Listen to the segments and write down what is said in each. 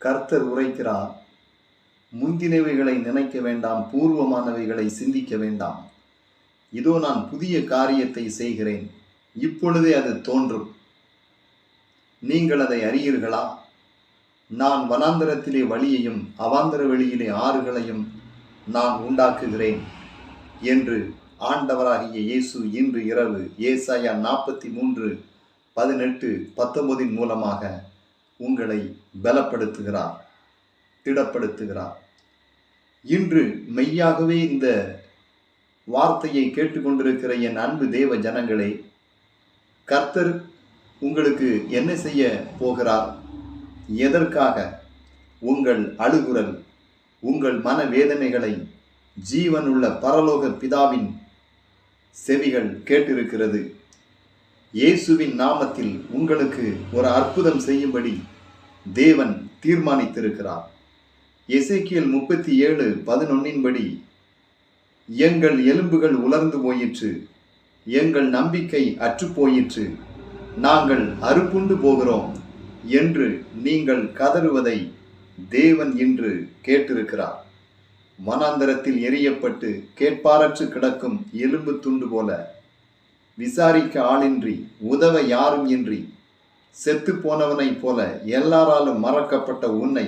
கர்த்தர் உரைக்கிறார், முந்தினவைகளை நினைக்க வேண்டாம், பூர்வமானவைகளை சிந்திக்க வேண்டாம். இதோ நான் புதிய காரியத்தை செய்கிறேன், இப்பொழுதே அது தோன்றும். நீங்கள் அதை அறியீர்களா? நான் வனாந்தரத்திலே வழியையும் அவாந்தர வெளியிலே ஆறுகளையும் நான் உண்டாக்குகிறேன் என்று ஆண்டவராகிய இயேசு இன்று இரவு ஏசாயா 43:18-19 மூலமாக உங்களை பலப்படுத்துகிறார், திடப்படுத்துகிறார். இன்று மெய்யாகவே இந்த வார்த்தையை கேட்டுக்கொண்டிருக்கிற என் அன்பு தேவ ஜனங்களே, கர்த்தர் உங்களுக்கு என்ன செய்ய போகிறார்? எதற்காக? உங்கள் அழுகுரல், உங்கள் மனவேதனைகளை ஜீவனுள்ள பரலோக பிதாவின் செவிகள் கேட்டிருக்கிறது. இயேசுவின் நாமத்தில் உங்களுக்கு ஒரு அற்புதம் செய்யும்படி தேவன் தீர்மானித்திருக்கிறார். எசேக்கியேல் 37:11 எங்கள் எலும்புகள் உலர்ந்து போயிற்று, எங்கள் நம்பிக்கை அற்றுப்போயிற்று, நாங்கள் அறுப்புண்டு போகிறோம் என்று நீங்கள் கதறுவதை தேவன் இன்று கேட்டிருக்கிறார். வனாந்தரத்தில் எரியப்பட்டு கேட்பாரற்று கிடக்கும் எலும்பு துண்டு போல, விசாரிக்க ஆளின்றி, உதவ யாரும் இன்றி, செத்து போனவனைப் போல எல்லாராலும் மறக்கப்பட்ட உன்னை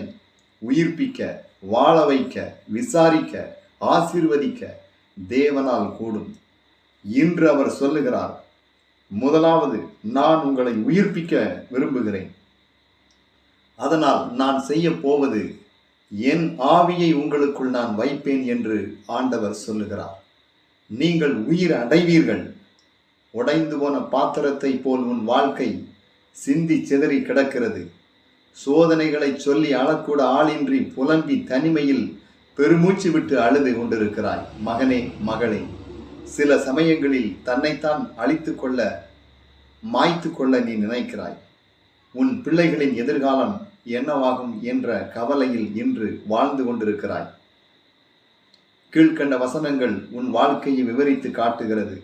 உயிர்ப்பிக்க, வாழ வைக்க, விசாரிக்க, ஆசீர்வதிக்க தேவனால் கூடும். இன்று அவர் சொல்லுகிறார், முதலாவது நான் உங்களை உயிர்ப்பிக்க விரும்புகிறேன். அதனால் நான் செய்ய போவது, என் ஆவியை உங்களுக்குள் நான் வைப்பேன் என்று ஆண்டவர் சொல்லுகிறார். நீங்கள் உயிர் அடைவீர்கள். உடைந்து போன பாத்திரத்தை போல் உன் வாழ்க்கை சிந்தி சிதறி கிடக்கிறது. சோதனைகளை சொல்லி அழக்கூட ஆளின்றி புலம்பி தனிமையில் பெருமூச்சு விட்டு அழுது கொண்டிருக்கிறாய். மகனே, மகளே, சில சமயங்களில் தன்னைத்தான் அழித்து கொள்ள, மாய்த்து கொள்ள நீ நினைக்கிறாய். உன் பிள்ளைகளின் எதிர்காலம் என்னவாகும் என்ற கவலையில் இன்று வாழ்ந்து கொண்டிருக்கிறாய். கீழ்கண்ட வசனங்கள் உன் வாழ்க்கையை விவரித்து காட்டுகிறது.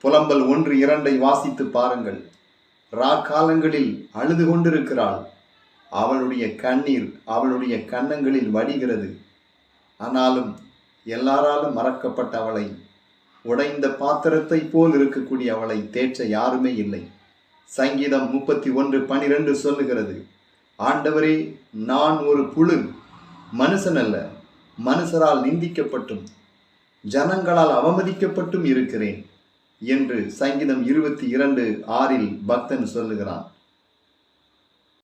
புலம்பல் 1-2 வாசித்து பாருங்கள். காலங்களில் அழுது கொண்டிருக்கிறாள். அவளுடைய கண்ணீர் அவளுடைய கன்னங்களில் வடிகிறது. ஆனாலும் எல்லாராலும் மறக்கப்பட்ட அவளை, உடைந்த பாத்திரத்தை போல் இருக்கக்கூடிய அவளை தேற்ற யாருமே இல்லை. சங்கீதம் 31:12 சொல்லுகிறது, ஆண்டவரே, நான் ஒரு புழு, மனுஷன் அல்ல, மனுஷரால் நிந்திக்கப்பட்டும் ஜனங்களால் அவமதிக்கப்பட்டும் இருக்கிறேன் என்று சங்கீதம் 22:6 பக்தன் சொல்லுகிறான்.